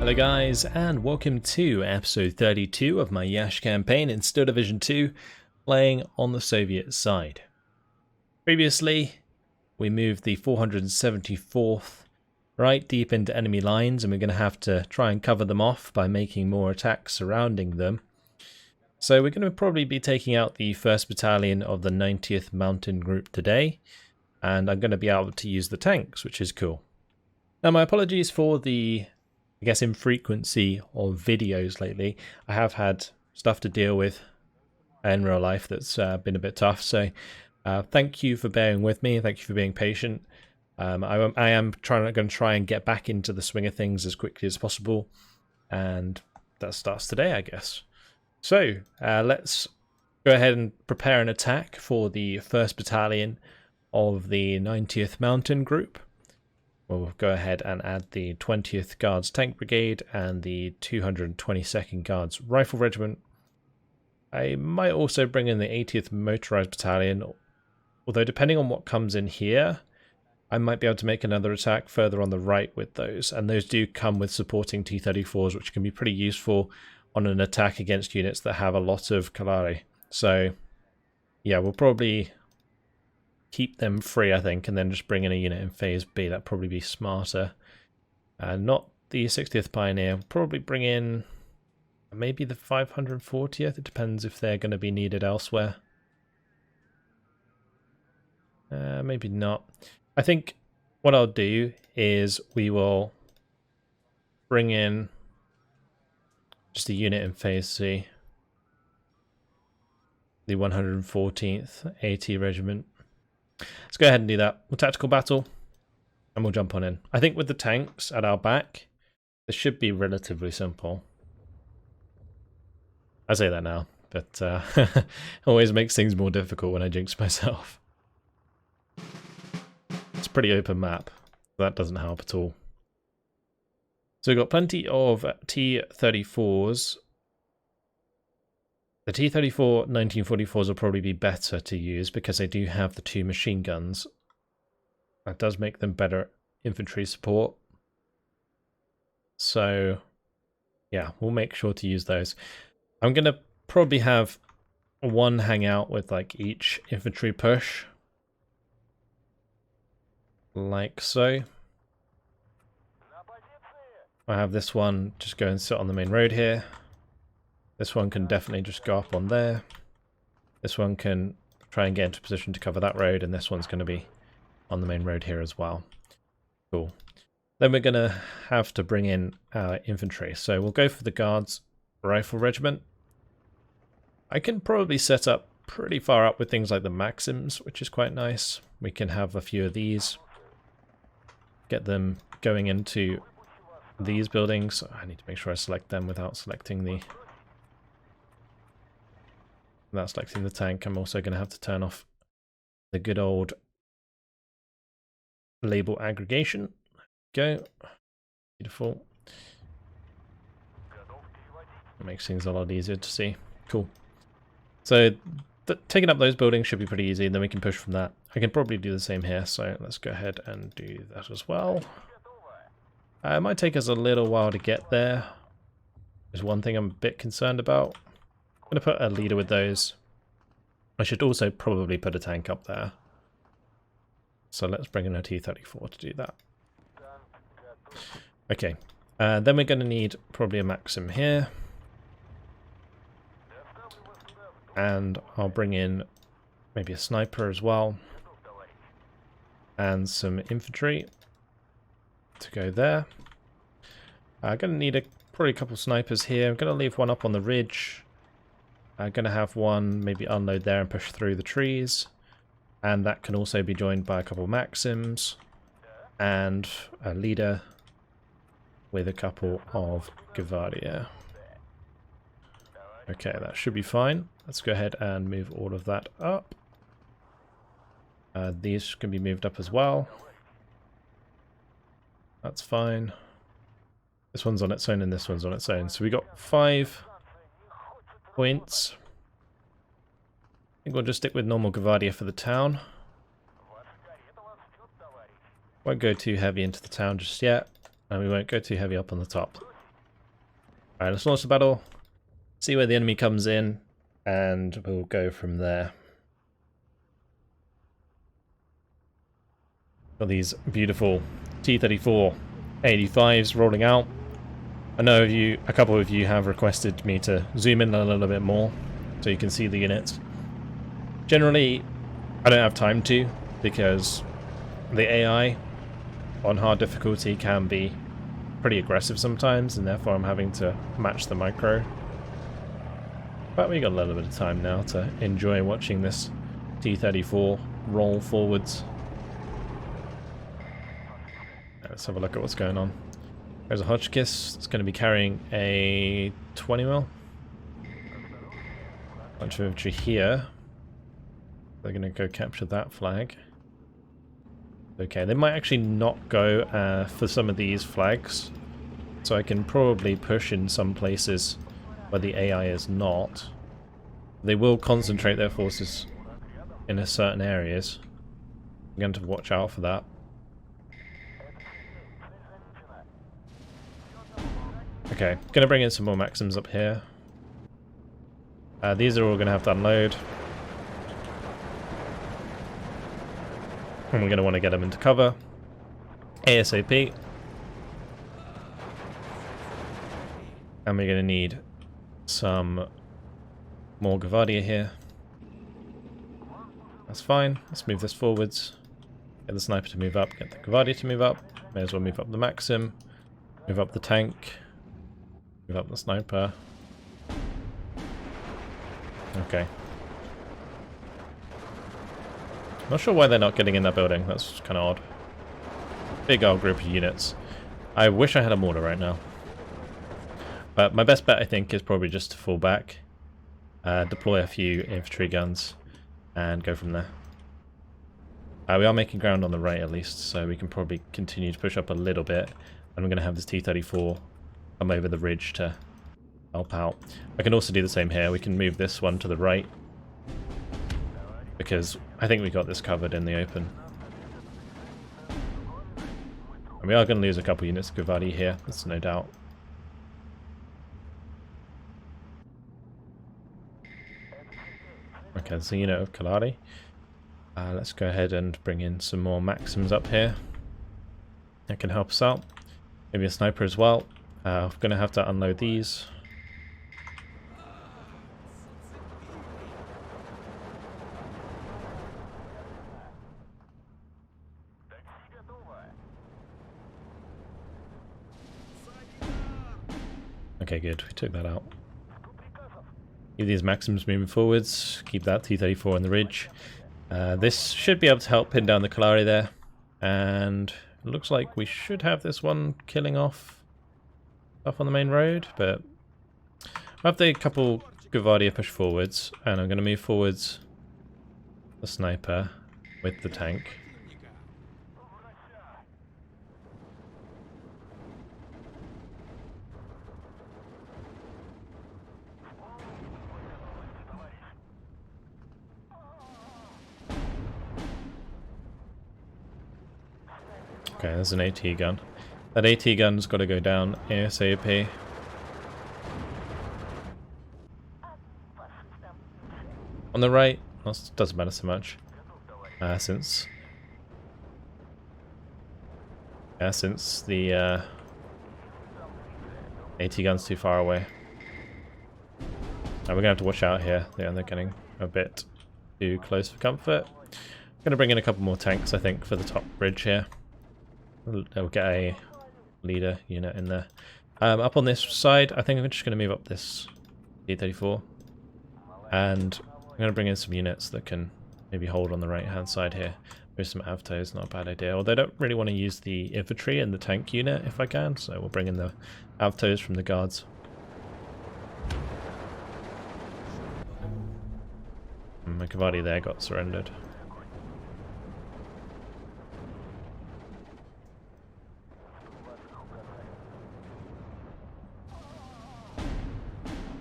Hello guys, and welcome to episode 32 of my Iasi campaign in Steel Division 2, playing on the Soviet side. Previously, we moved the 474th right deep into enemy lines, and we're going to have to try and cover them off by making more attacks surrounding them. So we're going to probably be taking out the 1st Battalion of the 90th Mountain Group today, and I'm going to be able to use the tanks, which is cool. Now my apologies for the infrequency of videos lately. I have had stuff to deal with in real life that's been a bit tough, so thank you for bearing with me, thank you for being patient. I am going to try and get back into the swing of things as quickly as possible, and that starts today, I guess. So let's go ahead and prepare an attack for the 1st Battalion of the 90th Mountain Group. We'll go ahead and add the 20th Guards Tank Brigade and the 222nd Guards Rifle Regiment. I might also bring in the 80th Motorized Battalion, although depending on what comes in here, I might be able to make another attack further on the right with those, and those do come with supporting T-34s, which can be pretty useful on an attack against units that have a lot of Kalari. So yeah, we'll probably keep them free, I think, and then just bring in a unit in Phase B. That'd probably be smarter. Not the 60th Pioneer. We'll probably bring in maybe the 540th. It depends if they're going to be needed elsewhere. Maybe not. I think what I'll do is we will bring in just a unit in Phase C. The 114th AT Regiment. Let's go ahead and do that. We'll tactical battle, and we'll jump on in. I think with the tanks at our back, this should be relatively simple. I say that now, but always makes things more difficult when I jinx myself. It's a pretty open map. That doesn't help at all. So we've got plenty of T-34s. The T-34 1944s will probably be better to use because they do have the 2 machine guns. That does make them better infantry support. So yeah, we'll make sure to use those. I'm going to probably have one hang out with like each infantry push. Like so. I have this one just go and sit on the main road here. This one can definitely just go up on there. This one can try and get into position to cover that road, and this one's going to be on the main road here as well. Cool. Then we're going to have to bring in our infantry. So we'll go for the Guards Rifle Regiment. I can probably set up pretty far up with things like the Maxims, which is quite nice. We can have a few of these. Get them going into these buildings. I need to make sure I select them without selecting the... Without selecting the tank. I'm also going to have to turn off the good old label aggregation. Go. Beautiful. It makes things a lot easier to see. Cool. So taking up those buildings should be pretty easy, and then we can push from that. I can probably do the same here, so let's go ahead and do that as well. It might take us a little while to get there. There's one thing I'm a bit concerned about. I'm going to put a leader with those. I should also probably put a tank up there. So let's bring in a T-34 to do that. Okay, then we're going to need probably a Maxim here. And I'll bring in maybe a sniper as well. And some infantry to go there. I'm going to need probably a couple snipers here. I'm going to leave one up on the ridge. I'm going to have one maybe unload there and push through the trees. And that can also be joined by a couple of Maxims. And a leader with a couple of Gvardia. Okay, that should be fine. Let's go ahead and move all of that up. These can be moved up as well. That's fine. This one's on its own and this one's on its own. So we got 5 points. I think we'll just stick with normal Gvardia for the town. Won't go too heavy into the town just yet, and we won't go too heavy up on the top. Alright, let's launch the battle, see where the enemy comes in, and we'll go from there. Got these beautiful T-34 85s rolling out. I know a couple of you have requested me to zoom in a little bit more so you can see the units. Generally, I don't have time to, because the AI on hard difficulty can be pretty aggressive sometimes, and therefore I'm having to match the micro. But we got a little bit of time now to enjoy watching this T-34 roll forwards. Let's have a look at what's going on. There's a Hotchkiss that's going to be carrying a 20mm. Bunch of infantry here. They're going to go capture that flag. Okay, they might actually not go for some of these flags. So I can probably push in some places where the AI is not. They will concentrate their forces in certain areas. I'm going to watch out for that. Okay, going to bring in some more Maxims up here. These are all going to have to unload. And we're going to want to get them into cover ASAP. And we're going to need some more Gavardia here. That's fine. Let's move this forwards. Get the sniper to move up, get the Gavardia to move up. May as well move up the Maxim. Move up the tank. Move up the sniper. Okay. Not sure why they're not getting in that building. That's kind of odd. Big old group of units. I wish I had a mortar right now. But my best bet, I think, is probably just to fall back, deploy a few infantry guns, and go from there. We are making ground on the right at least, so we can probably continue to push up a little bit. And I'm going to have this T-34 come over the ridge to help out. I can also do the same here. We can move this one to the right, because I think we got this covered in the open. And we are going to lose a couple units of Gavardi here, there's no doubt. Okay, there's a unit of Kalari. Let's go ahead and bring in some more Maxims up here. That can help us out. Maybe a sniper as well. We're going to have to unload these. Okay, good. We took that out. Keep these Maxims moving forwards. Keep that T-34 on the ridge. This should be able to help pin down the Kalari there. And it looks like we should have this one killing off stuff on the main road. But I have the couple Gavardia push forwards. And I'm going to move forwards the sniper with the tank. Okay, there's an AT gun. That AT gun's got to go down ASAP. On the right, well, it doesn't matter so much, since the AT gun's too far away. We're gonna have to watch out here. Yeah, they're getting a bit too close for comfort. I'm gonna bring in a couple more tanks, I think, for the top bridge here. We'll get a leader unit in there. Up on this side, I think I'm just going to move up this T-34. And I'm going to bring in some units that can maybe hold on the right-hand side here. There's some Avtos, not a bad idea. Although I don't really want to use the infantry and the tank unit if I can, so we'll bring in the Avtos from the guards. And my Gavardi there got surrendered.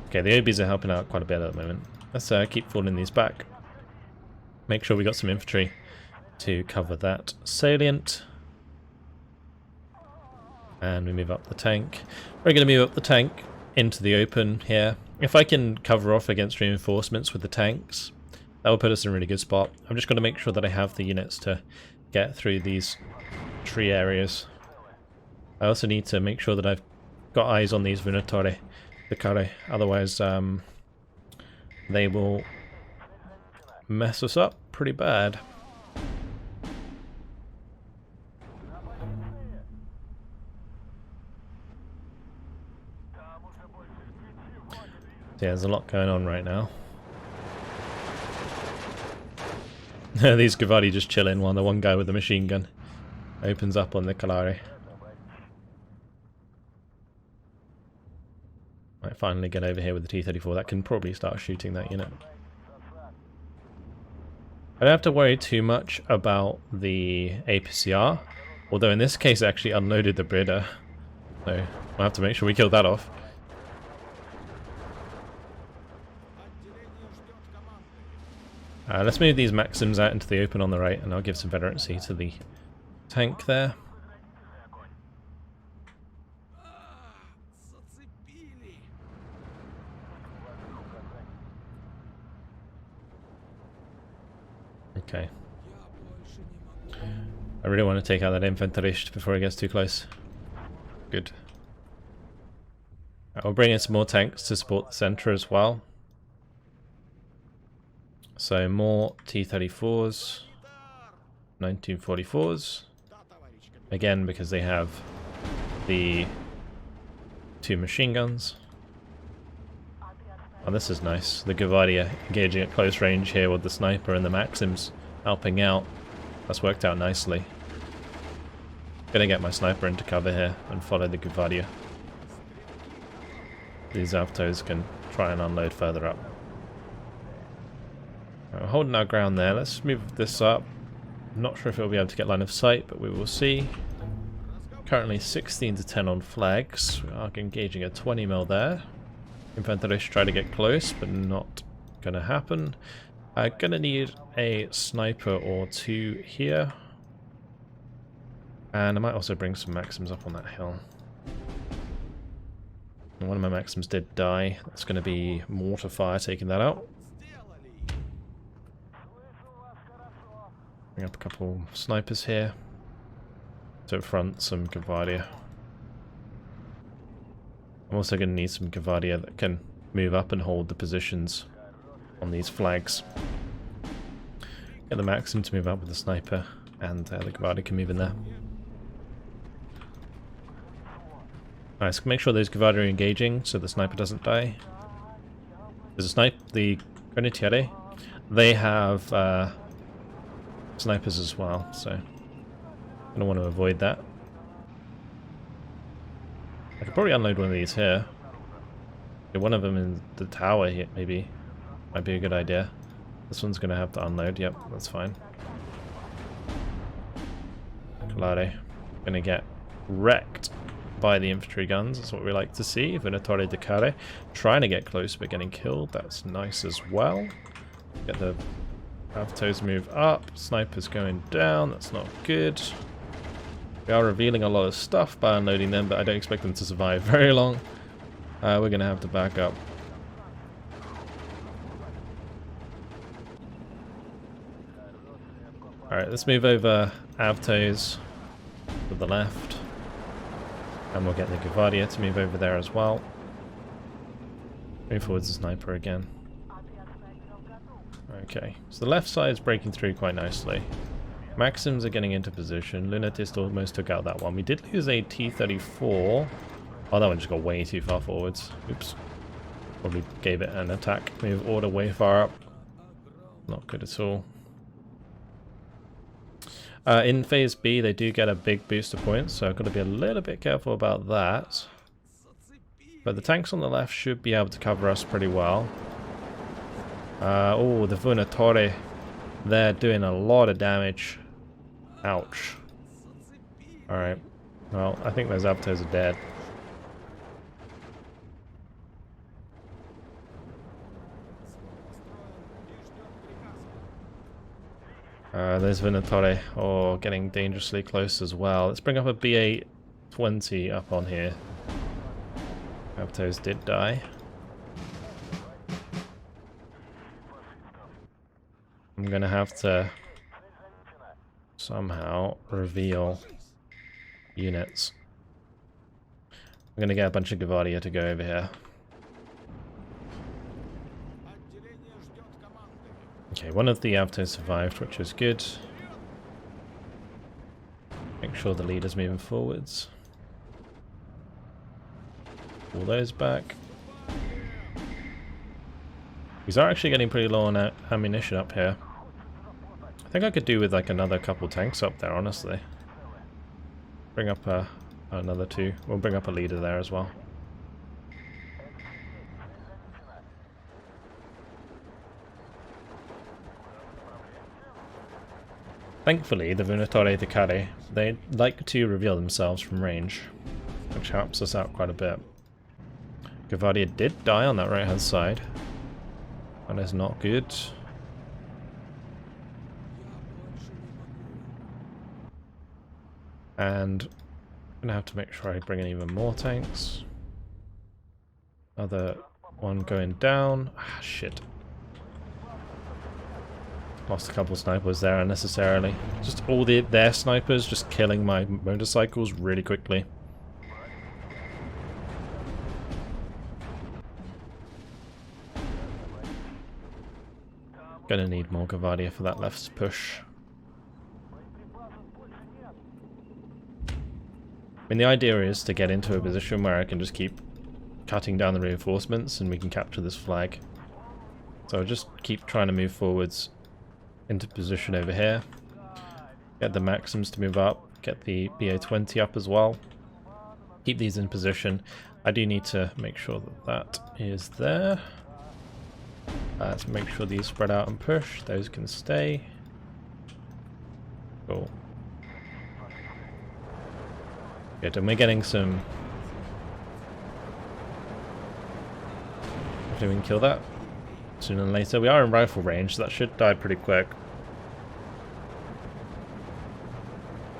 Okay, the OBs are helping out quite a bit at the moment. Let's keep falling these back. Make sure we got some infantry to cover that salient. And we move up the tank. We're going to move up the tank into the open here. If I can cover off against reinforcements with the tanks, that will put us in a really good spot. I'm just going to make sure that I have the units to get through these tree areas. I also need to make sure that I've got eyes on these Venatori, the Kare, otherwise they will mess us up pretty bad. Yeah, there's a lot going on right now. These Gavadi just chilling while the one guy with the machine gun opens up on the Kalari. Might finally get over here with the T-34. That can probably start shooting that unit. I don't have to worry too much about the APCR, although in this case it actually unloaded the Brida, so we'll have to make sure we kill that off. Let's move these Maxims out into the open on the right, and I'll give some veterancy to the tank there. Okay. I really want to take out that Infanterist before it gets too close. Good. I'll bring in some more tanks to support the center as well. So more T-34s, 1944s, again because they have the 2 machine guns. Oh, this is nice. The Gavadia engaging at close range here with the sniper and the Maxims helping out. That's worked out nicely. Gonna get my sniper into cover here and follow the Gavadia. These Avtos can try and unload further up. We're holding our ground there. Let's move this up. I'm not sure if it'll be able to get line of sight, but we will see. Currently 16 to 10 on flags. We are engaging a 20 mil there. Infanterists try to get close, but not gonna happen. Gonna need a sniper or 2 here. And I might also bring some Maxims up on that hill. And one of my Maxims did die. That's gonna be mortar fire taking that out. Bring up a couple snipers here. To front some Gavadia. I'm also going to need some Gavadia that can move up and hold the positions on these flags. Get the Maxim to move up with the sniper, and the Gavadia can move in there. Alright, so make sure those Gavadia are engaging so the sniper doesn't die. There's a sniper, the Grenadiere, they have snipers as well, so I'm going to want to avoid that. I could probably unload one of these here. Get one of them in the tower here, maybe. Might be a good idea. This one's going to have to unload. Yep, that's fine. Clare. Going to get wrecked by the infantry guns. That's what we like to see. Venatore de Care. Trying to get close but getting killed. That's nice as well. Get the Avtos move up. Snipers going down. That's not good. We are revealing a lot of stuff by unloading them, but I don't expect them to survive very long. We're going to have to back up. Alright, let's move over Avtos to the left. And we'll get the Gavadia to move over there as well. Move forwards the sniper again. Okay, so the left side is breaking through quite nicely. Maxims are getting into position. Lunatist almost took out that one. We did lose a T-34. Oh, that one just got way too far forwards. Oops. Probably gave it an attack move order way far up. Not good at all. In Phase B, they do get a big boost of points, so I've got to be a little bit careful about that. But the tanks on the left should be able to cover us pretty well. Oh, the Venatore. They're doing a lot of damage. Ouch. Alright. Well, I think those Avtos are dead. There's Venatore. Oh, getting dangerously close as well. Let's bring up a BA-20 up on here. Aptos did die. I'm gonna have to somehow reveal units. I'm gonna get a bunch of Gavadia to go over here. Okay, one of the Aptos survived, which is good. Make sure the leader's moving forwards. Pull those back. These are actually getting pretty low on ammunition up here. I think I could do with like another couple tanks up there, honestly. Bring up another two. We'll bring up a leader there as well. Thankfully, the Venatore Decade, they like to reveal themselves from range, which helps us out quite a bit. Gavadia did die on that right hand side. That is not good. And I'm gonna have to make sure I bring in even more tanks. Another one going down. Ah, shit. Lost a couple snipers there unnecessarily. Just all their snipers just killing my motorcycles really quickly. Gonna need more Gavadia for that left push. I mean, the idea is to get into a position where I can just keep cutting down the reinforcements and we can capture this flag. So I'll just keep trying to move forwards into position over here. Get the Maxims to move up, get the BA-20 up as well. Keep these in position. I do need to make sure that that is there. Let's make sure these spread out and push. Those can stay. Cool. Good, and we're getting some... Hopefully we can kill that sooner than later. We are in rifle range, so that should die pretty quick.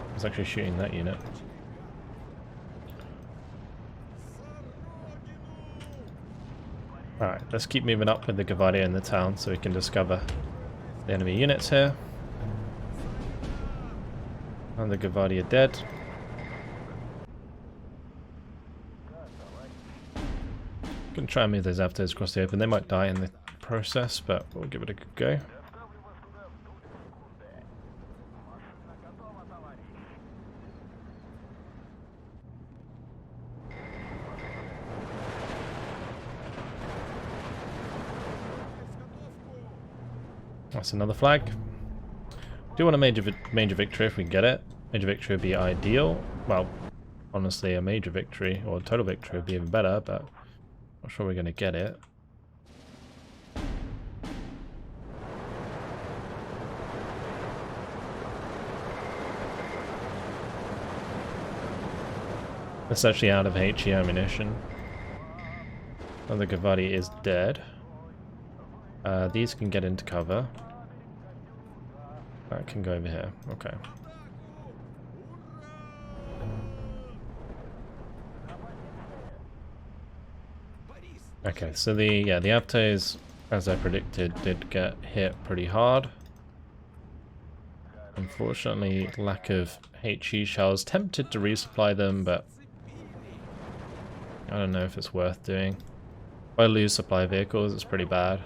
I was actually shooting that unit. Alright, let's keep moving up with the Gavadia in the town so we can discover the enemy units here. And the Gavadia dead. Gonna try and move those Aptos across the open. They might die in the process, but we'll give it a good go. That's another flag. Do want a major victory if we can get it. Major victory would be ideal. Well, honestly, a major victory or a total victory would be even better, but not sure we're going to get it. It's actually out of HE ammunition. Another Gavadia is dead. These can get into cover. That can go over here. Okay. Okay, so the Aptos, as I predicted, did get hit pretty hard. Unfortunately, lack of HE shells. Tempted to resupply them, but I don't know if it's worth doing. If I lose supply vehicles, it's pretty bad.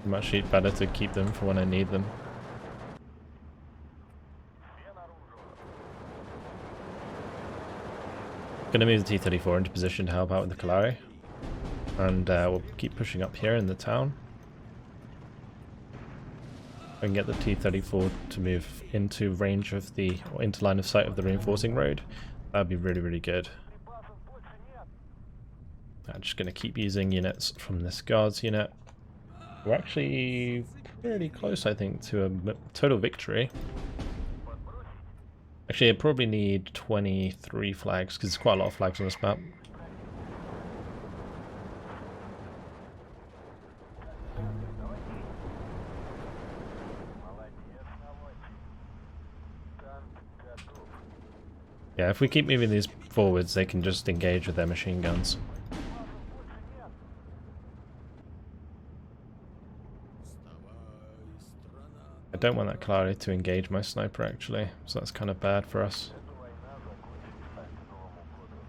Much better to keep them for when I need them. Gonna move the T-34 into position to help out with the Calari. And we'll keep pushing up here in the town. I can get the T-34 to move into range of the, or into line of sight of the reinforcing road. That'd be really, really good. I'm just gonna keep using units from this guards unit. We're actually pretty close, I think, to a total victory. Actually, I probably need 23 flags, because there's quite a lot of flags on this map. Yeah, if we keep moving these forwards, they can just engage with their machine guns. I don't want that Kalari to engage my sniper actually, so that's kind of bad for us.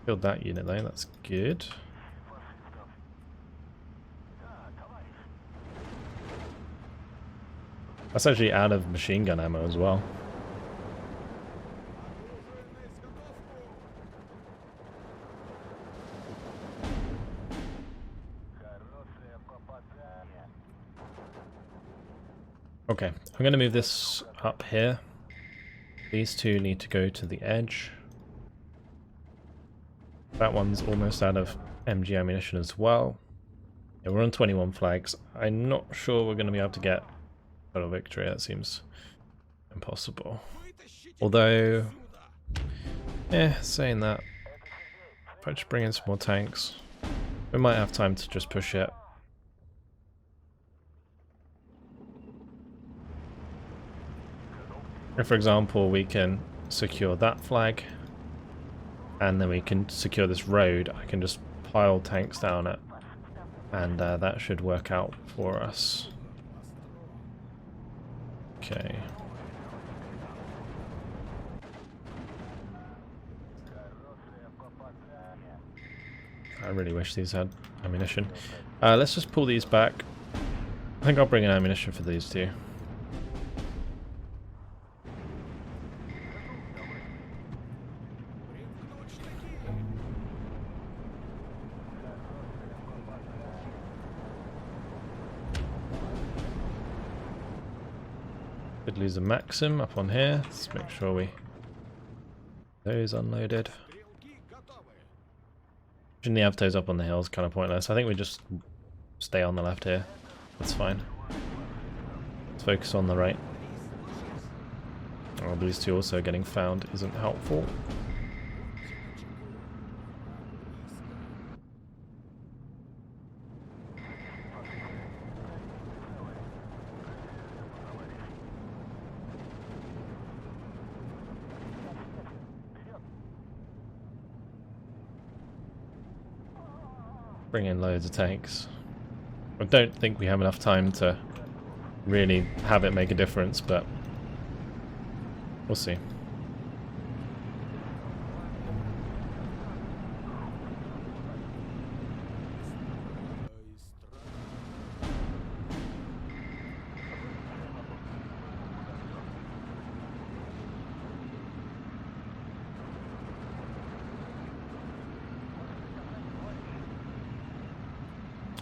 Killed that unit though, that's good. That's actually out of machine gun ammo as well. Okay, I'm going to move this up here. These two need to go to the edge. That one's almost out of MG ammunition as well. Yeah, we're on 21 flags. I'm not sure we're going to be able to get total victory. That seems impossible. Although, yeah, saying that, if I just bring in some more tanks, we might have time to just push it. If, for example, we can secure that flag, and then we can secure this road, I can just pile tanks down it, and that should work out for us. Okay. I really wish these had ammunition. Let's just pull these back. I think I'll bring in ammunition for these two. Could lose a Maxim up on here. Let's make sure we... Those unloaded. Pushing the Avtos up on the hill is kind of pointless. I think we just stay on the left here. That's fine. Let's focus on the right. Oh, these two also getting found isn't helpful. Bring in loads of tanks. I don't think we have enough time to really have it make a difference, but we'll see.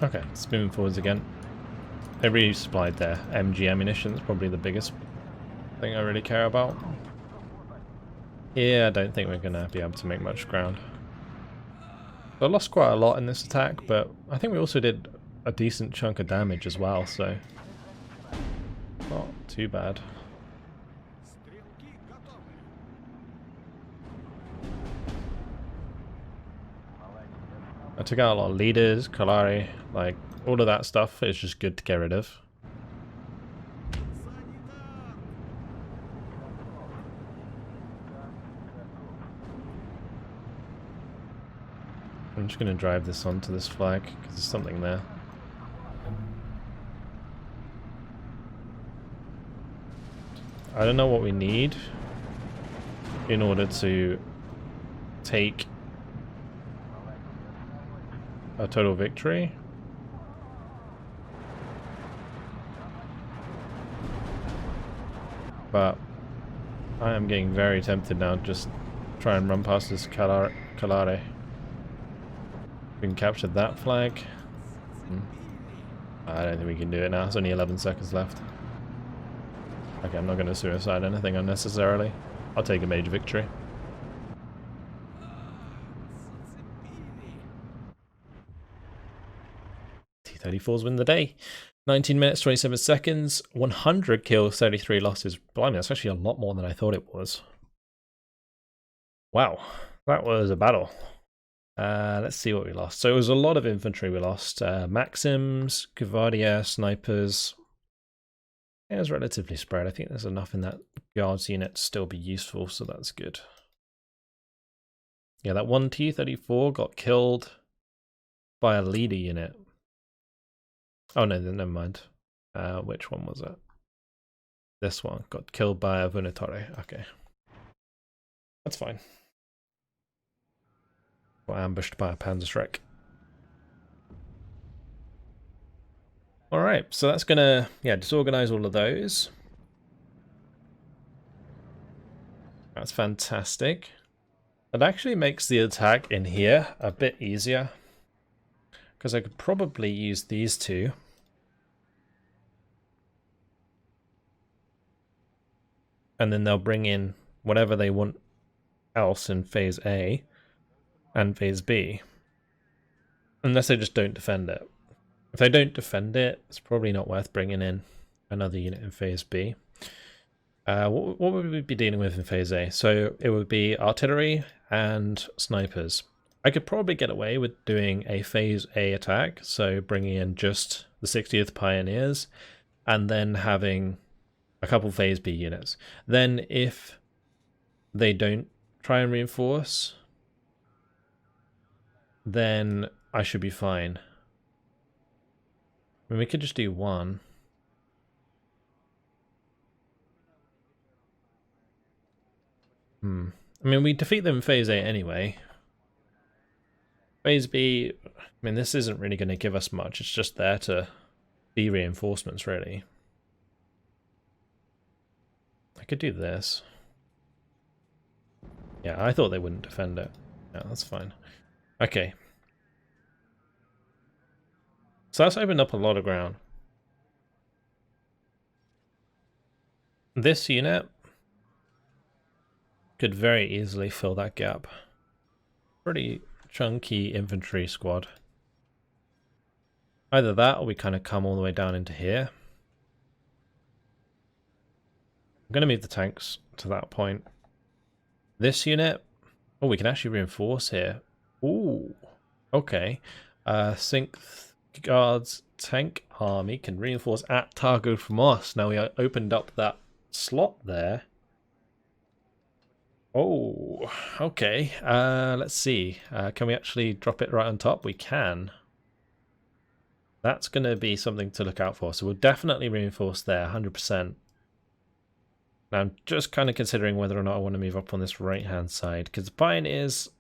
Okay, it's moving forwards again. They resupplied their MG ammunition. It's probably the biggest thing I really care about. Yeah, I don't think we're going to be able to make much ground. I lost quite a lot in this attack, but I think we also did a decent chunk of damage as well, so not too bad. I took out a lot of leaders, Kalari, like all of that stuff is just good to get rid of. I'm just going to drive this onto this flag because there's something there. I don't know what we need in order to take a total victory. But I am getting very tempted now to just try and run past this Kalari. We can capture that flag. I don't think we can do it now. There's only 11 seconds left. Okay, I'm not going to suicide anything unnecessarily. I'll take a major victory. T-34s win the day. 19 minutes, 27 seconds, 100 kills, 33 losses. Blimey, that's actually a lot more than I thought it was. Wow, that was a battle. Let's see what we lost. So it was a lot of infantry we lost. Maxims, Gvardia, snipers. It was relatively spread. I think there's enough in that guards unit to still be useful, so that's good. Yeah, that one T-34 got killed by a leader unit. Oh no, never mind. Which one was it? This one got killed by a Vunatore. Okay. That's fine. Got ambushed by a Panzerschreck. Alright, so that's gonna, disorganize all of those. That's fantastic. That actually makes the attack in here a bit easier, because I could probably use these two. And then they'll bring in whatever they want else in phase A and phase B. Unless they just don't defend it. If they don't defend it, it's probably not worth bringing in another unit in phase B. What would we be dealing with in phase A? So it would be artillery and snipers. I could probably get away with doing a phase A attack, so bringing in just the 60th Pioneers and then having a couple phase B units. Then if they don't try and reinforce, then I should be fine. I mean, we could just do one. I mean, we defeat them in phase A anyway. Phase B, I mean, this isn't really going to give us much. It's just there to be reinforcements, really. I could do this. Yeah, I thought they wouldn't defend it. Yeah, that's fine. Okay. So that's opened up a lot of ground. This unit could very easily fill that gap. Pretty chunky infantry squad. Either that or we kind of come all the way down into here. I'm going to move the tanks to that point. This unit, oh, we can actually reinforce here. Ooh, okay. Synth Guards tank army can reinforce at Targo from us. Now we opened up that slot there. Oh, okay. Let's see. Can we actually drop it right on top? We can. That's going to be something to look out for. So we'll definitely reinforce there, 100%. Now I'm just kind of considering whether or not I want to move up on this right-hand side, because the Pioneers,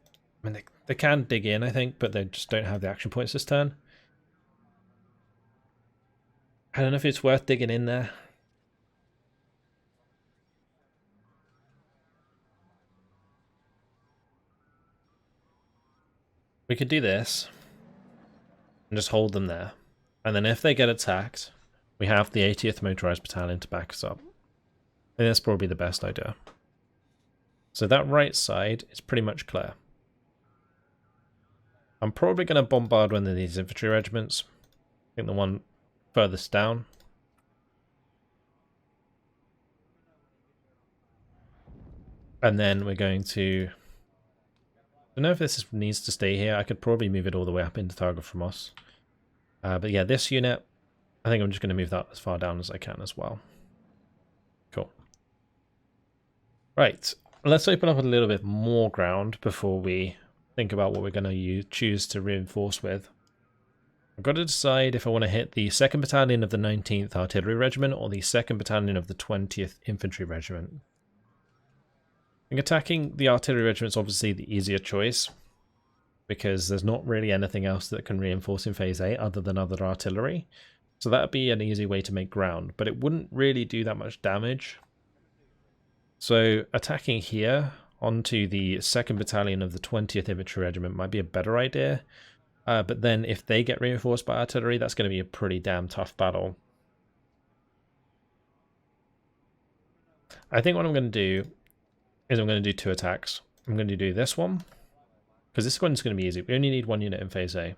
I mean, they can dig in, I think, but they just don't have the action points this turn. I don't know if it's worth digging in there. We could do this and just hold them there. And then if they get attacked, we have the 80th Motorized Battalion to back us up. I think that's probably the best idea. So that right side is pretty much clear. I'm probably going to bombard one of these infantry regiments. I think the one furthest down. And then we're going to... I don't know if this needs to stay here. I could probably move it all the way up into Targa from us. But yeah, this unit, I think I'm just going to move that as far down as I can as well. Cool. Right, let's open up a little bit more ground before we think about what we're going to choose to reinforce with. I've got to decide if I want to hit the 2nd Battalion of the 19th Artillery Regiment or the 2nd Battalion of the 20th Infantry Regiment. I think attacking the Artillery Regiment is obviously the easier choice, because there's not really anything else that can reinforce in Phase A other than other artillery. So that would be an easy way to make ground, but it wouldn't really do that much damage. So attacking here onto the 2nd Battalion of the 20th Infantry Regiment might be a better idea. But then if they get reinforced by artillery, that's going to be a pretty damn tough battle. I think what I'm going to do is I'm going to do 2 attacks. I'm going to do this one, because this one's going to be easy. We only need 1 unit in Phase A.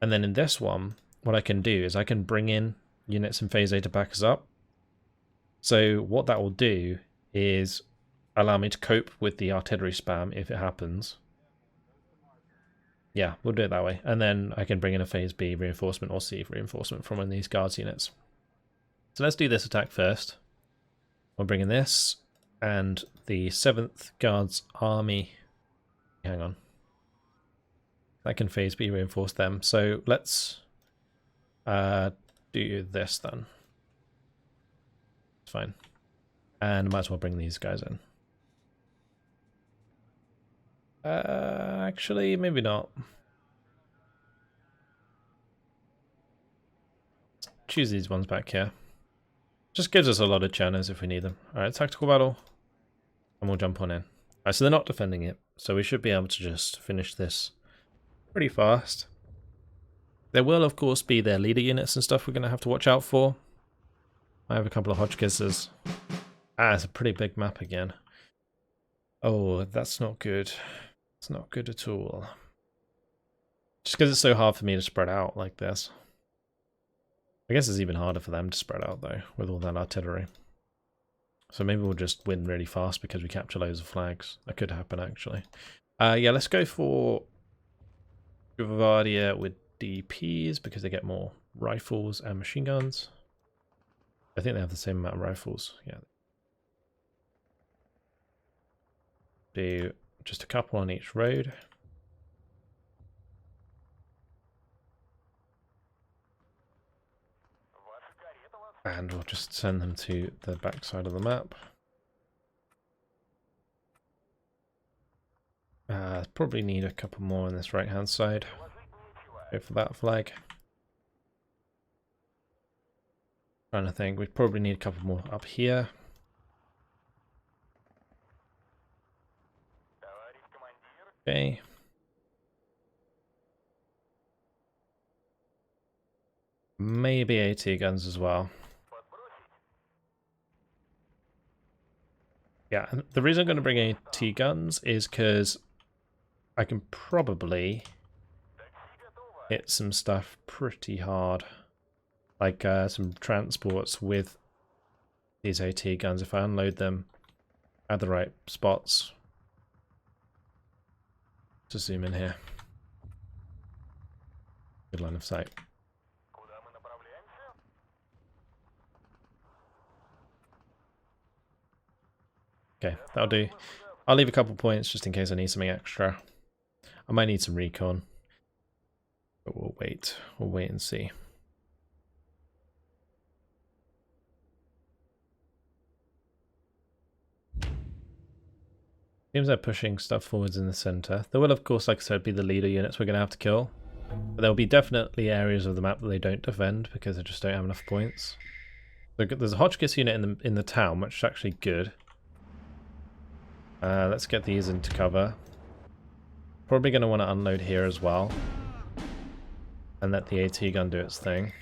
And then in this one, what I can do is I can bring in units in Phase A to back us up. So what that will do is allow me to cope with the artillery spam if it happens. Yeah, we'll do it that way. And then I can bring in a Phase B reinforcement or C reinforcement from one of these guards units. So let's do this attack first. We'll bring in this and the 7th Guards Army Hang on. Second phase B reinforce them. So let's do this then. It's fine. And might as well bring these guys in. Actually, maybe not. Choose these ones back here. Just gives us a lot of churners if we need them. Alright, tactical battle. And we'll jump on in. Alright, so they're not defending it. So we should be able to just finish this pretty fast. There will, of course, be their leader units and stuff we're going to have to watch out for. I have a couple of Hotchkisses. Ah, it's a pretty big map again. Oh, that's not good. It's not good at all. Just because it's so hard for me to spread out like this. I guess it's even harder for them to spread out, though, with all that artillery. So maybe we'll just win really fast because we capture loads of flags. That could happen, actually. Yeah, let's go for Guardia with DPs because they get more rifles and machine guns. I think they have the same amount of rifles. Yeah. Do just a couple on each road. And we'll just send them to the back side of the map. Probably need a couple more on this right hand side. Go for that flag. Trying to think, we probably need a couple more up here. Okay. Maybe AT guns as well. Yeah, the reason I'm going to bring AT guns is because I can probably hit some stuff pretty hard. Like some transports with these AT guns if I unload them at the right spots. Just zoom in here. Good line of sight. Okay, that'll do. I'll leave a couple points just in case I need something extra. I might need some recon. But we'll wait. We'll wait and see. Seems they're pushing stuff forwards in the center. There will, of course, like I said, be the leader units we're going to have to kill. But there'll be definitely areas of the map that they don't defend because they just don't have enough points. There's a Hotchkiss unit in the town, which is actually good. Let's get these into cover. Probably going to want to unload here as well. And let the AT gun do its thing.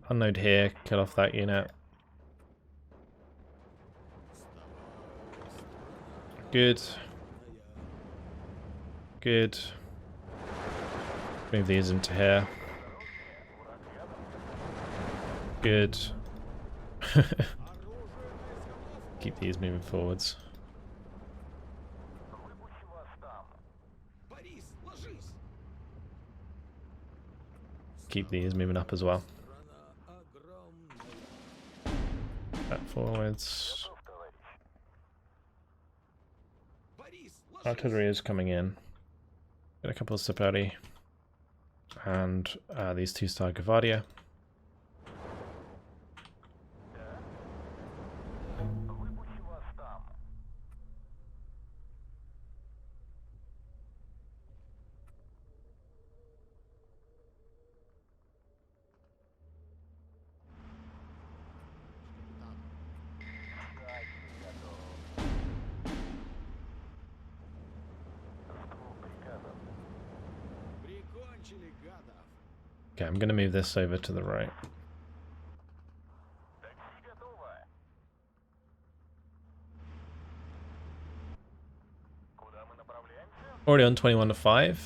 Unload here, kill off that unit. Good. Good. Move these into here. Good. Keep these moving forwards. Keep these moving up as well. Back forwards. Artillery is coming in. Get a couple of Saperi. And these 2-star Gavadia. Okay, I'm going to move this over to the right. Already on 21-5.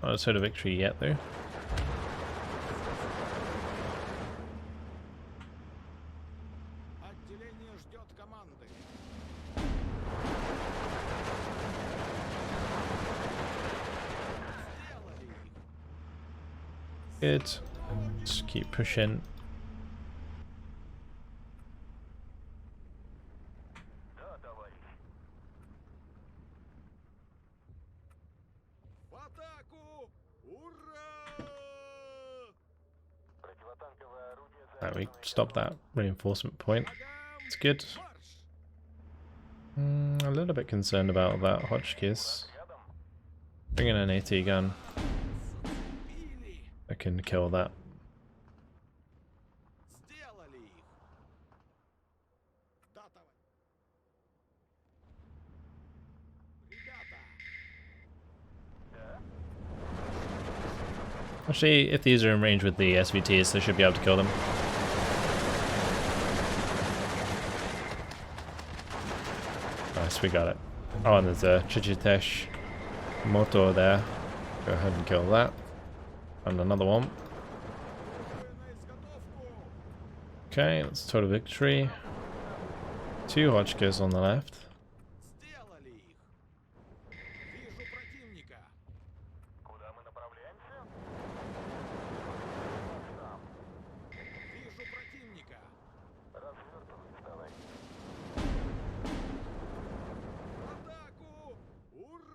Not a sort of victory yet, though. Good. Just keep pushing. We stopped that reinforcement point. It's good. A little bit concerned about that Hotchkiss. Bring in an AT gun. I can kill that. Actually, if these are in range with the SVTs, they should be able to kill them. Nice, we got it. Oh, and there's a Chichitesh motor there. Go ahead and kill that. And another one. Okay, that's total victory. 2 Hotchkiss on the left.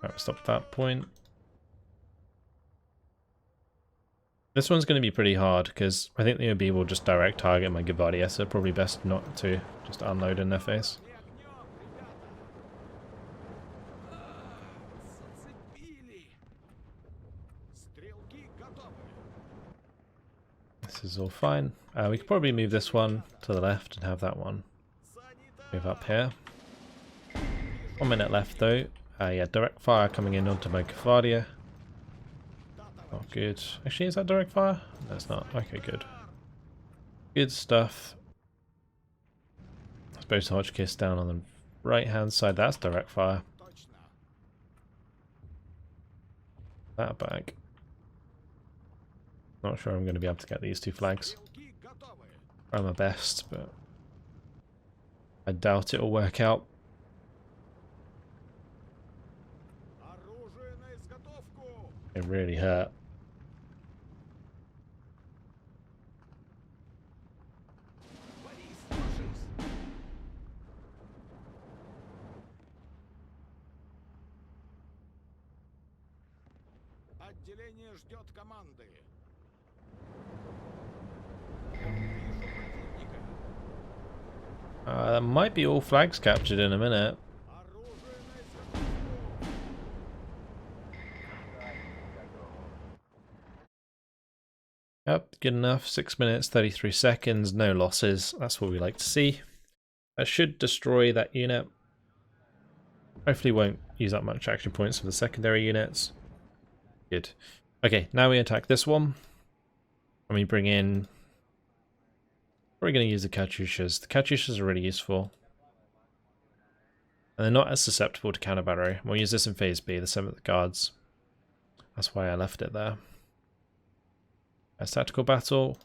Right, stop that point. This one's going to be pretty hard because I think the OB will just direct target my Gavardia, so probably best not to just unload in their face. This is all fine. We could probably move this one to the left and have that one move up here. 1 minute left though. Yeah, direct fire coming in onto my Gavardia. Oh, good. Actually, is that direct fire? No, it's not. Okay, good. Good stuff. I suppose Hotchkiss down on the right-hand side. That's direct fire. That back. Not sure I'm going to be able to get these 2 flags. Try my best, but I doubt it'll work out. It really hurt. That might be all flags captured in a minute. Yep, good enough. 6 minutes, 33 seconds, no losses. That's what we like to see. That should destroy that unit. Hopefully won't use up much action points for the secondary units. Good. Okay, now we attack this one. And we bring in... We're going to use the Katyushas. The Katyushas are really useful. And they're not as susceptible to counter battery. We'll use this in phase B, the 7th Guards. That's why I left it there. As tactical battle,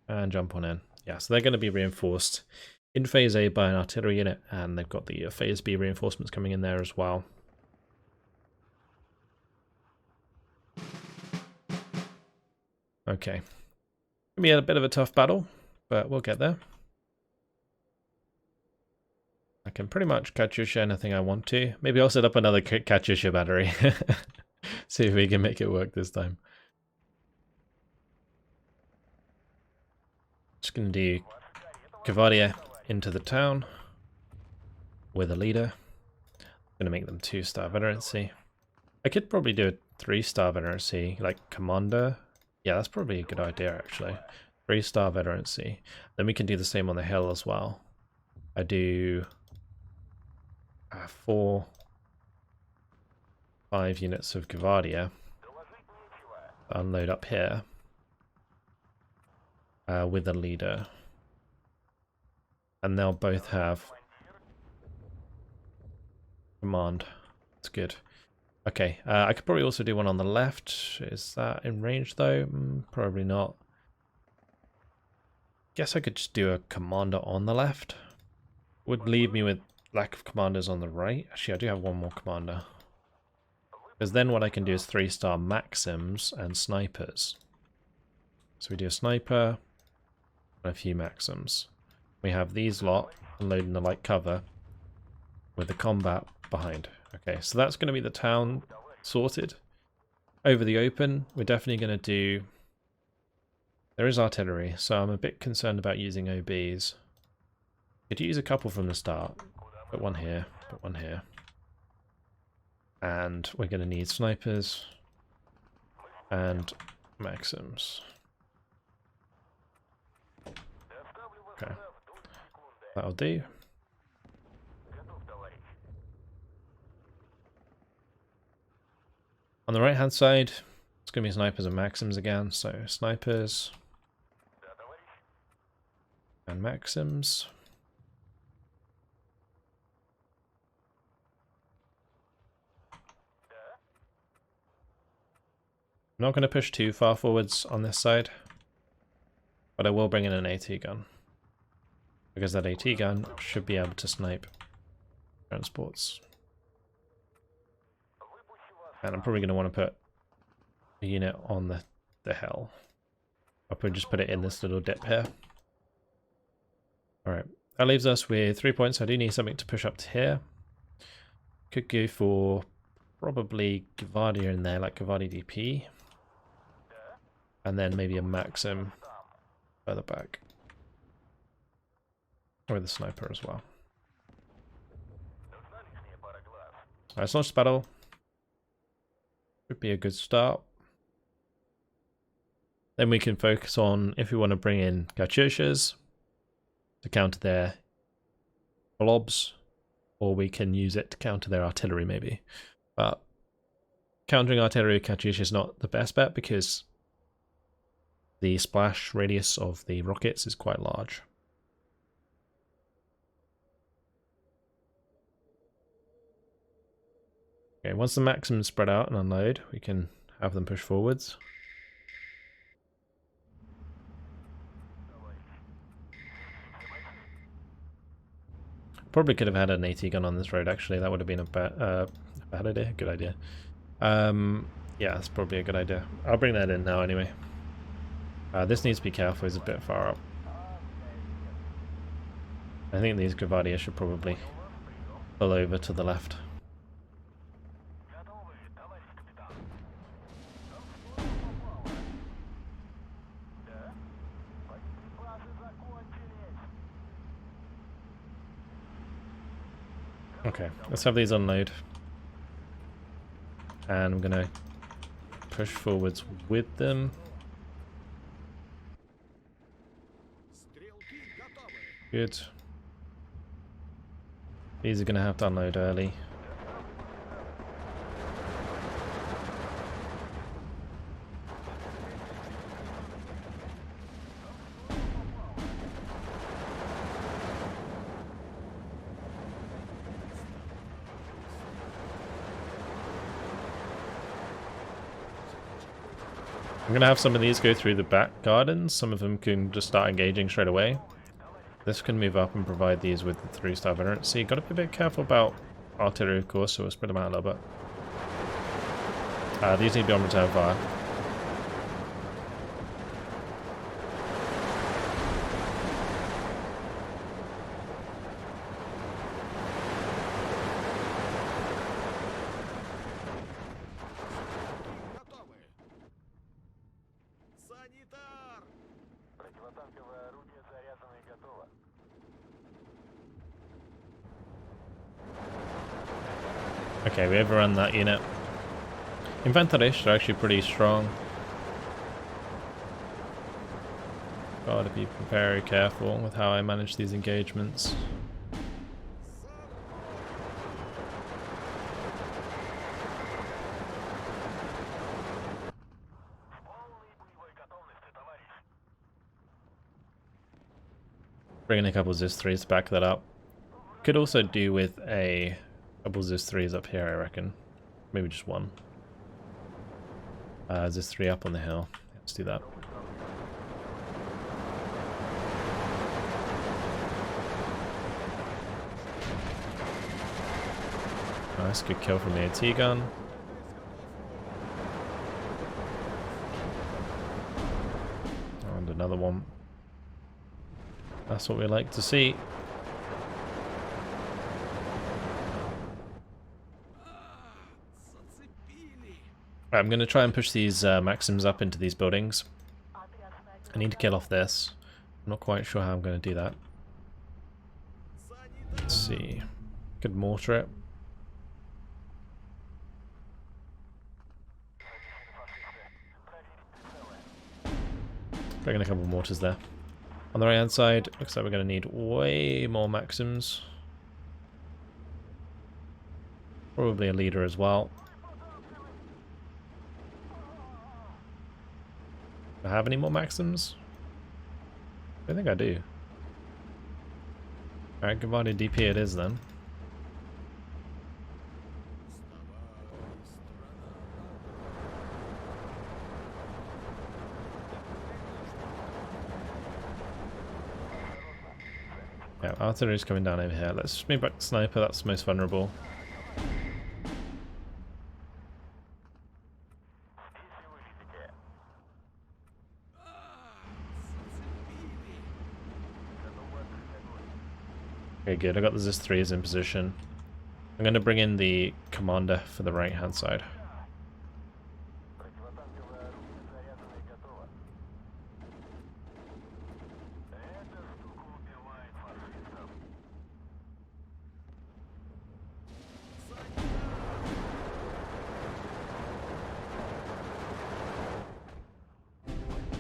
and jump on in. Yeah, so they're going to be reinforced in phase A by an artillery unit, and they've got the phase B reinforcements coming in there as well. Okay. Gonna be a bit of a tough battle, but we'll get there. I can pretty much Katyusha anything I want to. Maybe I'll set up another Katyusha battery. See if we can make it work this time. Just going to do Gavardia into the town with a leader. Going to make them 2-star veterancy. I could probably do a 3-star veterancy, like commander. Yeah, that's probably a good idea actually. 3-star veterancy. Then we can do the same on the hill as well. I do 5 units of Gavardia. Unload up here. With a leader, and they'll both have command. That's good. Okay, I could probably also do one on the left. Is that in range though? Probably not. Guess I could just do a commander on the left. Would leave me with lack of commanders on the right. Actually, I do have one more commander. Because then what I can do is 3-star Maxims and snipers. So we do a sniper. A few Maxims. We have these lot unloading the light cover with the combat behind. Okay, so that's going to be the town sorted. Over the open, we're definitely going to do There is artillery, so I'm a bit concerned about using OBs. Could use a couple from the start. Put one here, put one here. And we're going to need snipers and Maxims. Okay, that'll do. On the right hand side, it's going to be snipers and Maxims again, so snipers and Maxims. I'm not going to push too far forwards on this side, but I will bring in an AT gun, because that AT gun should be able to snipe transports. And I'm probably going to want to put a unit on the hill. I'll probably just put it in this little dip here. Alright, that leaves us with 3 points. I do need something to push up to here. Could go for probably Gavardia in there, like Gavardia DP. And then maybe a Maxim further back. With a sniper as well. Alright, let's launch the battle. Would be a good start. Then we can focus on if we want to bring in Katyushas to counter their blobs, or we can use it to counter their artillery maybe. But countering artillery Katyusha is not the best bet because the splash radius of the rockets is quite large. Okay, once the Maxims spread out and unload, we can have them push forwards. Probably could have had an AT gun on this road actually, that would have been a bad idea, good idea. Yeah, that's probably a good idea. I'll bring that in now anyway. This needs to be careful, it's a bit far up. I think these Gavardia should probably pull over to the left. Okay, let's have these unload. And I'm gonna push forwards with them. Good. These are gonna have to unload early. I'm going to have some of these go through the back gardens. Some of them can just start engaging straight away. This can move up and provide these with the 3-star veterancy. Got to be a bit careful about artillery, of course, so we'll spread them out a little bit. These need to be on reserve fire. Okay, we overrun that unit. Infanterists are actually pretty strong. Gotta be very careful with how I manage these engagements. Bringing a couple of Zis-3s to back that up. Could also do with a couple of Zis-3s up here, I reckon. Maybe just one. Zis-3 up on the hill. Let's do that. Nice, good kill from the AT gun. And another one. That's what we like to see. Right, I'm going to try and push these Maxims up into these buildings. I need to kill off this. I'm not quite sure how I'm going to do that. Let's see. Could mortar it. Bring in a couple of mortars there. On the right hand side, looks like we're going to need way more Maxims. Probably a leader as well. Do I have any more Maxims? I think I do. Alright, Gavadi DP it is then. Yeah, artillery's coming down over here. Let's just move back to sniper, that's most vulnerable. Okay, good. I got the ZIS-3s in position. I'm going to bring in the commander for the right hand side.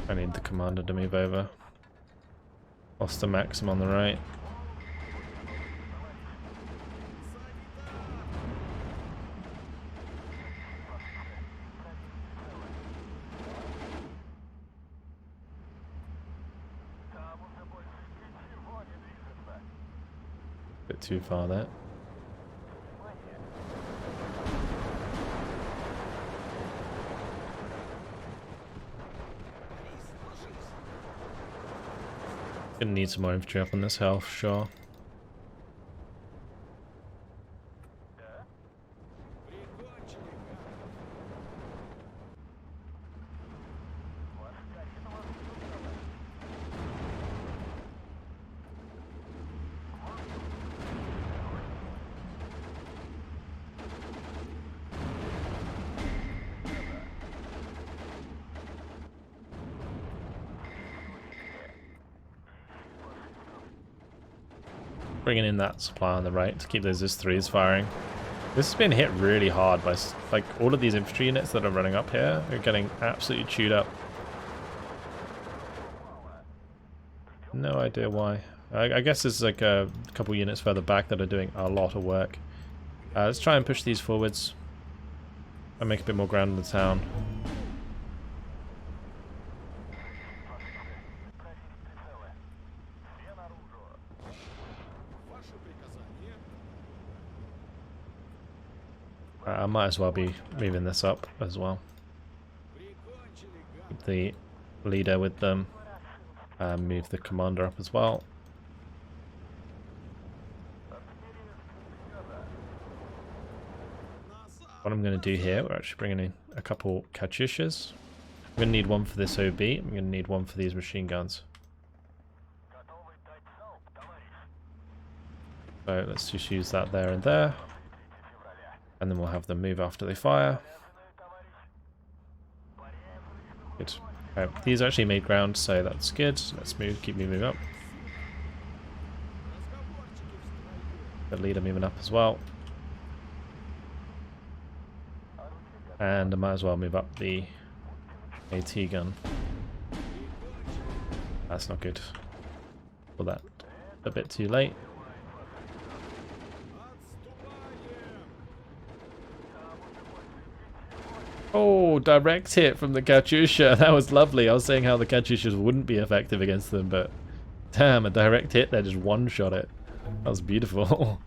I need the commander to move over. Lost the Maxim on the right. Bit too far there. Gonna need some more infantry up on this hill, for sure. Bringing in that supply on the right to keep those ZIS-3s firing. This has been hit really hard by, like, all of these infantry units that are running up here are getting absolutely chewed up. No idea why. I guess there's like a couple units further back that are doing a lot of work. Let's try and push these forwards and make a bit more ground in the town. I might as well be moving this up as well. Keep the leader with them. Move the commander up as well. What I'm going to do here, we're actually bringing in a couple Katyushas. I'm going to need one for this OB. I'm going to need one for these machine guns. So let's just use that there and there. And then we'll have them move after they fire. Good. Right, these actually made ground, so that's good. Let's move, keep moving up. The leader moving up as well. And I might as well move up the AT gun. That's not good. Pull that a bit too late. Oh, direct hit from the Katyusha. That was lovely. I was saying how the Katyushas wouldn't be effective against them, but damn, a direct hit there just one-shot it. That was beautiful.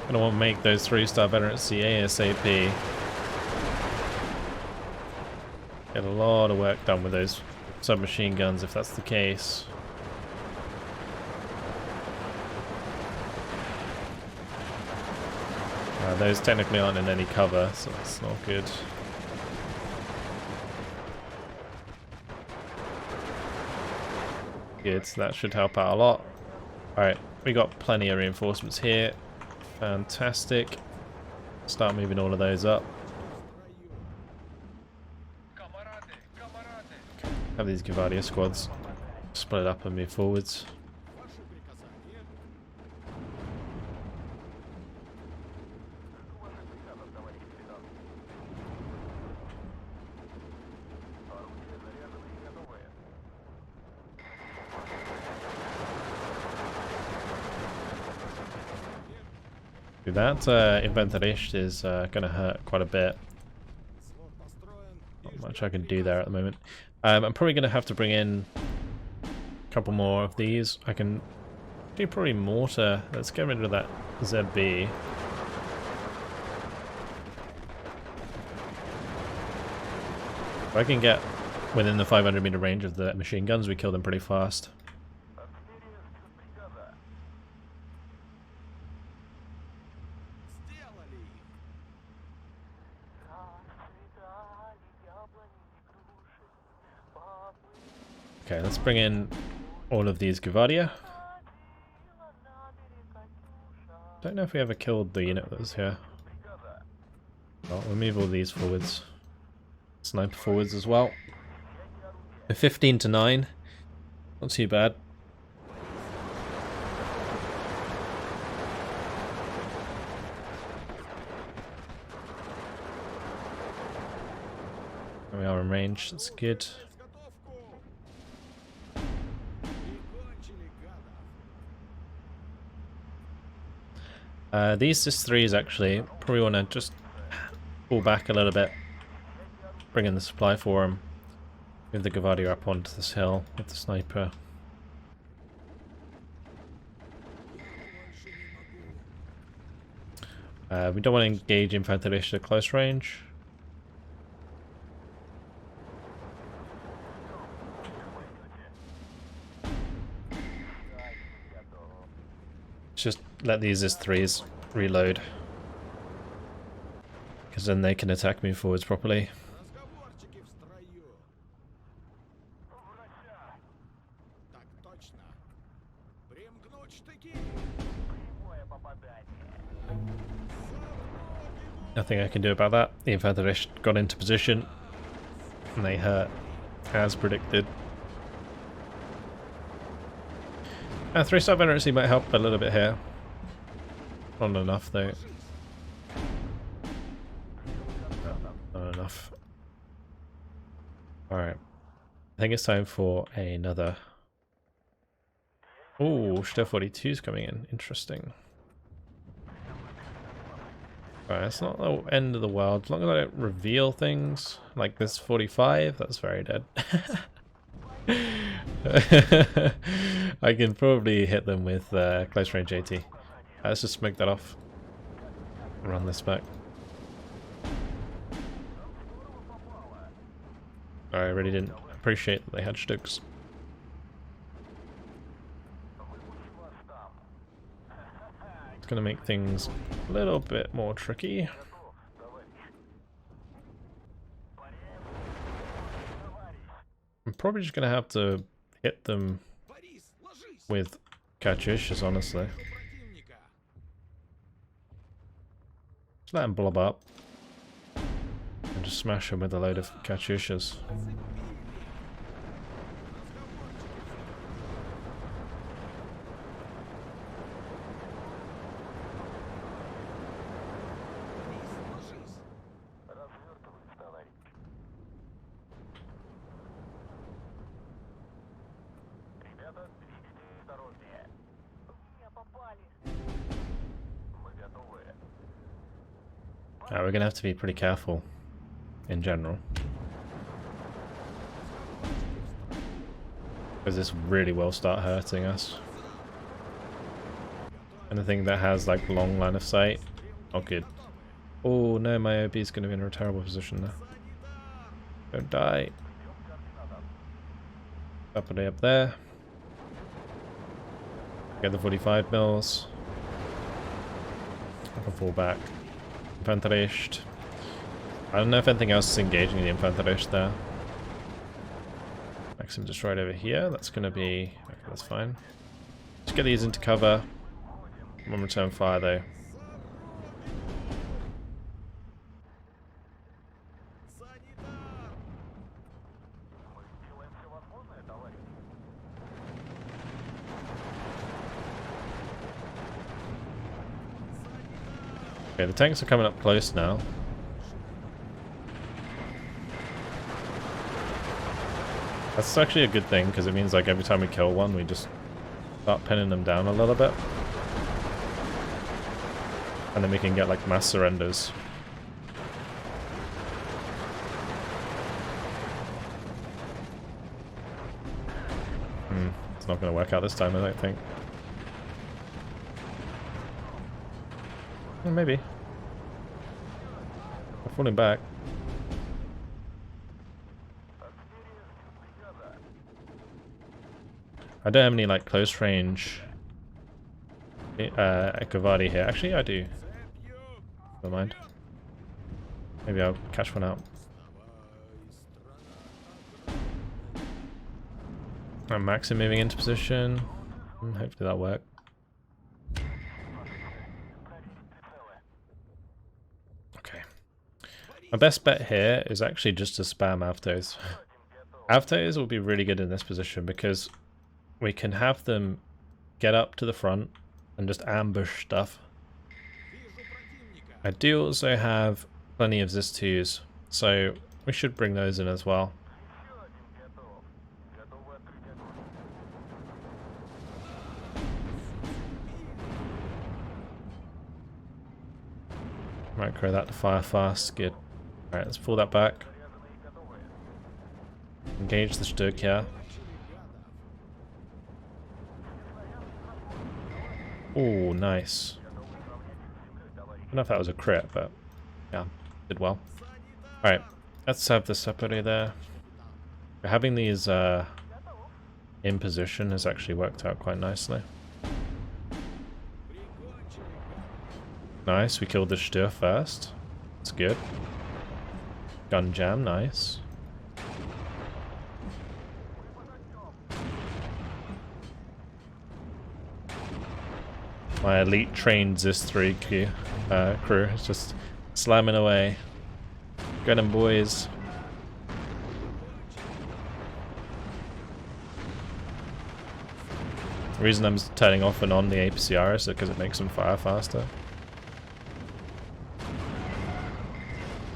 Gonna want to make those 3-star veterancy ASAP. Get a lot of work done with those submachine guns if that's the case. Those technically aren't in any cover, so that's not good. Good, that should help out a lot. Alright, we got plenty of reinforcements here. Fantastic. Start moving all of those up. Have these Gvardia squads split up and move forwards. That Inventarist is going to hurt quite a bit. Not much I can do there at the moment. I'm probably going to have to bring in a couple more of these. I can do probably mortar. Let's get rid of that ZB. If I can get within the 500 meter range of the machine guns, we kill them pretty fast. Okay, let's bring in all of these Gvardia. Don't know if we ever killed the unit that was here. Well, we'll move all these forwards. Sniper forwards as well. 15 to 9. Not too bad. We are in range, that's good. These S3s actually probably want to just pull back a little bit, bring in the supply for them, move the Gvardia up onto this hill with the sniper. We don't want to engage Infanterist at close range. Just let these S3s reload, because then they can attack me forwards properly. Nothing I can do about that. The Infanterist got into position and they hurt as predicted. 3-star veterancy might help a little bit here. Not enough though. No, not enough. Alright. I think it's time for another. Oh, Stef 42 is coming in. Interesting. Alright, it's not the end of the world. As long as I don't reveal things like this 45, that's very dead. I can probably hit them with close range AT. Let's just smoke that off. Run this back. I really didn't appreciate that they had Stuks. It's going to make things a little bit more tricky. I'm probably just going to have to hit them with Katyushas, honestly. Just let them blob up. And just smash them with a load of Katyushas. We're going to have to be pretty careful in general, because this really will start hurting us. Anything that has like long line of sight, not good. Oh no, my OB is going to be in a terrible position now. Don't die. Up there. Get the 45 mils. I can fall back. Infanterist. I don't know if anything else is engaging the Infanterist there. I Maxim destroyed over here. That's going to be... Okay, that's fine. Let's get these into cover. One return fire though. Okay, the tanks are coming up close now. That's actually a good thing, because it means like every time we kill one, we just start pinning them down a little bit. And then we can get like mass surrenders. It's not going to work out this time, I don't think. Well, maybe. We're falling back. I don't have any like close range Ecovadi here. Actually, I do. Never mind. Maybe I'll catch one out. I'm Maxim moving into position. Hopefully that'll work. Okay. My best bet here is actually just to spam Avtos. Avtos will be really good in this position because we can have them get up to the front and just ambush stuff. I do also have plenty of Zis-2s, so we should bring those in as well. Micro that to fire fast, good. Alright, let's pull that back. Engage the Stug here. Oh, nice. I don't know if that was a crit, but yeah, did well. Alright, let's have the Separi there. Having these in position has actually worked out quite nicely. Nice, we killed the Stür first. That's good. Gun jam, nice. My elite trained Zis-3 crew is just slamming away. Get them, boys. The reason I'm turning off and on the APCR is because it makes them fire faster.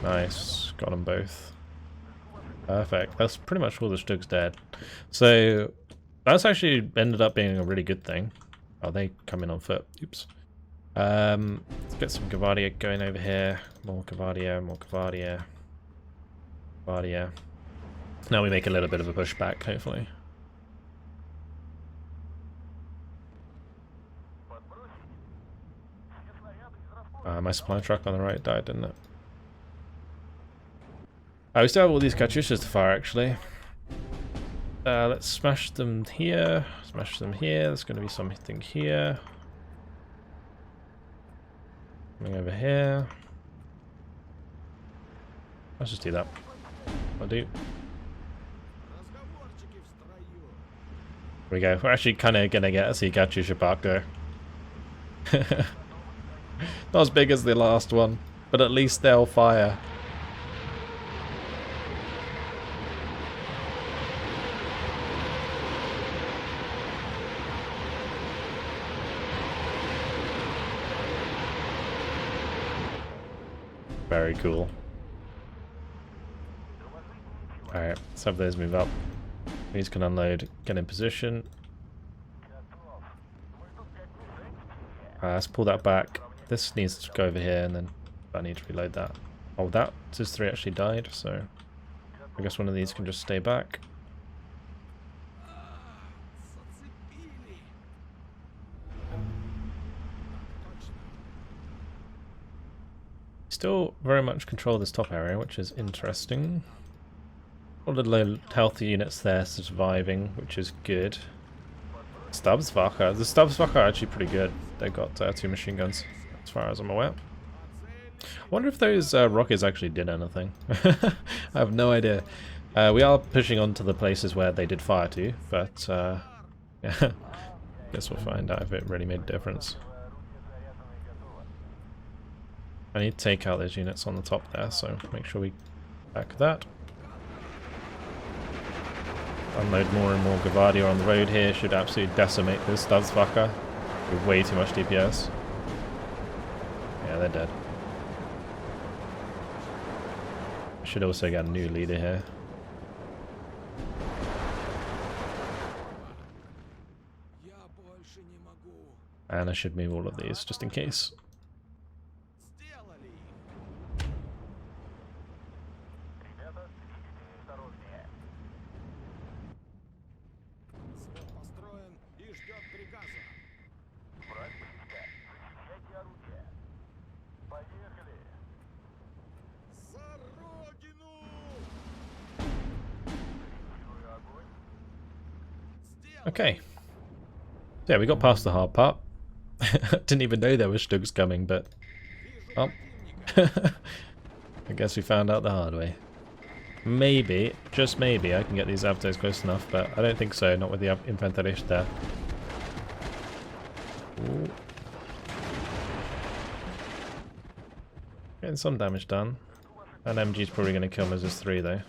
Nice, got them both. Perfect. That's pretty much all the Stug's dead. So that's actually ended up being a really good thing. Oh, they come in on foot. Oops. Let's get some Gavardia going over here. More Gavardia, more Gavardia. Gavardia. Now we make a little bit of a pushback, hopefully. My supply truck on the right died, didn't it? We still have all these Katyushas to fire, actually. Let's smash them here. Smash them here. There's going to be something here. Coming over here. Let's just do that. I'll do. Here we go. We're actually kind of going to get a sea Katyusha park there. Not as big as the last one, but at least they'll fire. Very cool. Alright, let's have those move up. These can unload, get in position. Let's pull that back. This needs to go over here, and then I need to reload that. Oh, that Zis-3 actually died, so I guess one of these can just stay back. Still very much control this top area, which is interesting. All the low health units there surviving, which is good. Stabswache. The Stabswache are actually pretty good. They've got 2 machine guns, as far as I'm aware. I wonder if those rockets actually did anything. I have no idea. We are pushing on to the places where they did fire to, but yeah, guess we'll find out if it really made a difference. I need to take out those units on the top there, so make sure we back that. Unload more and more Gavadia on the road here, should absolutely decimate this Studsfucker with way too much DPS. Yeah, they're dead. Should also get a new leader here. And I should move all of these just in case. Okay. Yeah, we got past the hard part. Didn't even know there were Stugs coming, but... Oh. I guess we found out the hard way. Maybe, just maybe, I can get these Avtos close enough, but I don't think so, not with the Infanterie there. Ooh. Getting some damage done. That MG's probably going to kill Mrs. 3 though.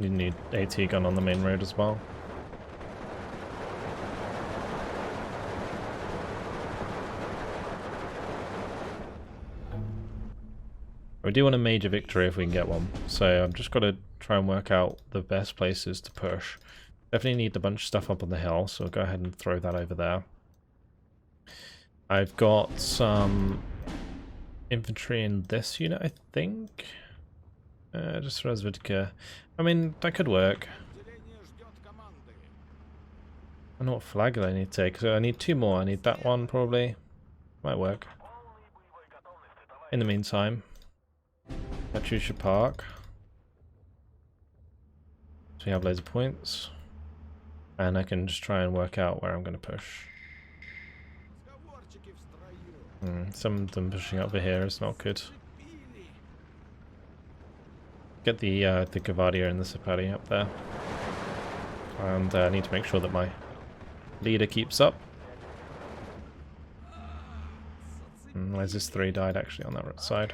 You need AT gun on the main road as well. We do want a major victory if we can get one, so I've just got to try and work out the best places to push. Definitely need a bunch of stuff up on the hill, so I'll go ahead and throw that over there. I've got some infantry in this unit, I think. Just Razvidka. I mean, that could work. I know what flag I need to take, so I need 2 more. I need that one probably. Might work. In the meantime, Katyusha Park. So we have loads of points. And I can just try and work out where I'm going to push. Some of them pushing over here is not good. Get the Gavadia and the Sapari up there. And I need to make sure that my leader keeps up. Where's this 3 died actually on that right side?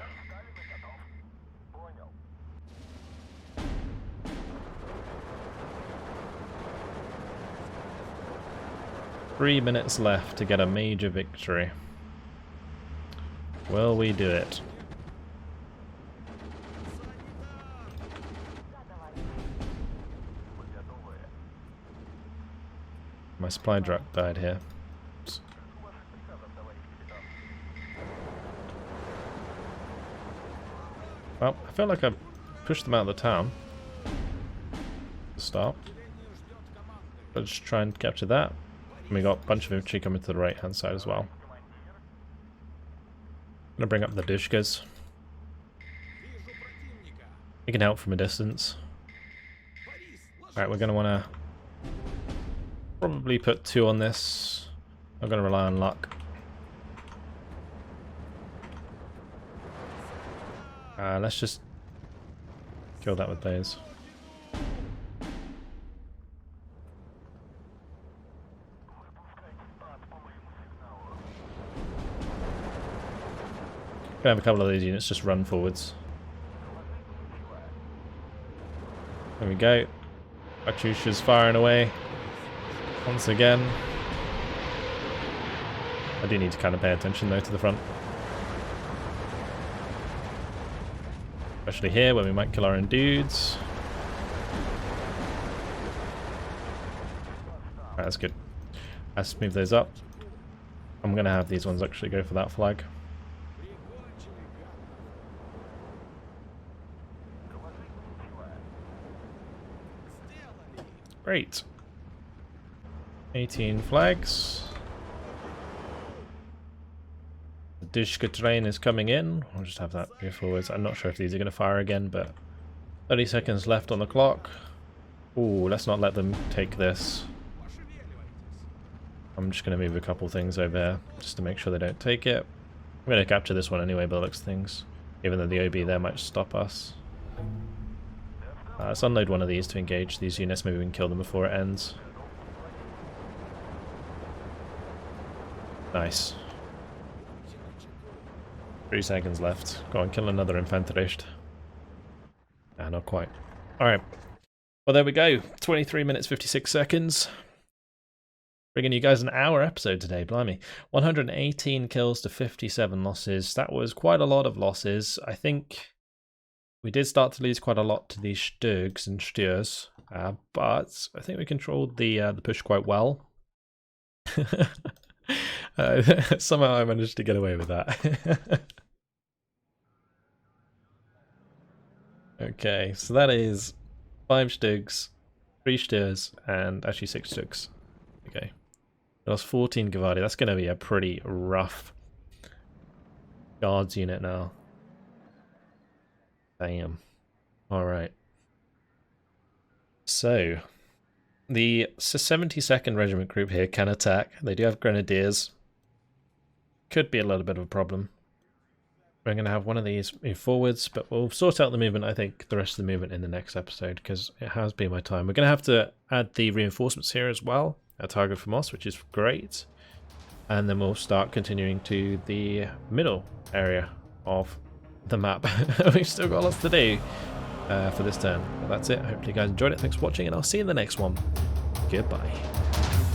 Three minutes left to get a major victory. Will we do it? My supply truck died here. Oops. Well, I feel like I pushed them out of the town. Stop. Let's just try and capture that. And we got a bunch of infantry coming to the right hand side as well. I'm gonna bring up the Dushkas. You can help from a distance. Alright, we're gonna wanna probably put 2 on this. I'm gonna rely on luck. Let's just kill that with those. Gonna have a couple of these units just run forwards. There we go. Katyusha's firing away. Once again. I do need to kind of pay attention though to the front. Especially here where we might kill our own dudes. Alright, that's good. Let's move those up. I'm going to have these ones actually go for that flag. Great. 18 flags. The Dushka train is coming in. I'll just have that go forwards. I'm not sure if these are going to fire again, but 30 seconds left on the clock. Ooh, let's not let them take this. I'm just going to move a couple things over here just to make sure they don't take it. I'm going to capture this one anyway by the looks of things, even though the OB there might stop us. Let's unload one of these to engage these units. Maybe we can kill them before it ends. Nice. 3 seconds left. Go on, kill another Infanterist. Ah, not quite. Alright. Well, there we go. 23 minutes, 56 seconds. Bringing you guys an hour episode today, blimey. 118 kills to 57 losses. That was quite a lot of losses. I think we did start to lose quite a lot to these Sturgs and Sturs, but I think we controlled the push quite well. Somehow I managed to get away with that. Okay, so that is 5 Stugs, 3 Sturs, and actually 6 Stugs. Okay. That was 14 Gavardi. That's going to be a pretty rough guards unit now. Damn. Alright. So, the 72nd Regiment group here can attack. They do have Grenadiers. Could be a little bit of a problem. We're going to have one of these move forwards, but we'll sort out the movement, I think, the rest of the movement in the next episode, because it has been my time. We're going to have to add the reinforcements here as well. A target from us, which is great. And then we'll start continuing to the middle area of the map. We've still got lots to do for this turn. But that's it. Hopefully you guys enjoyed it. Thanks for watching, and I'll see you in the next one. Goodbye.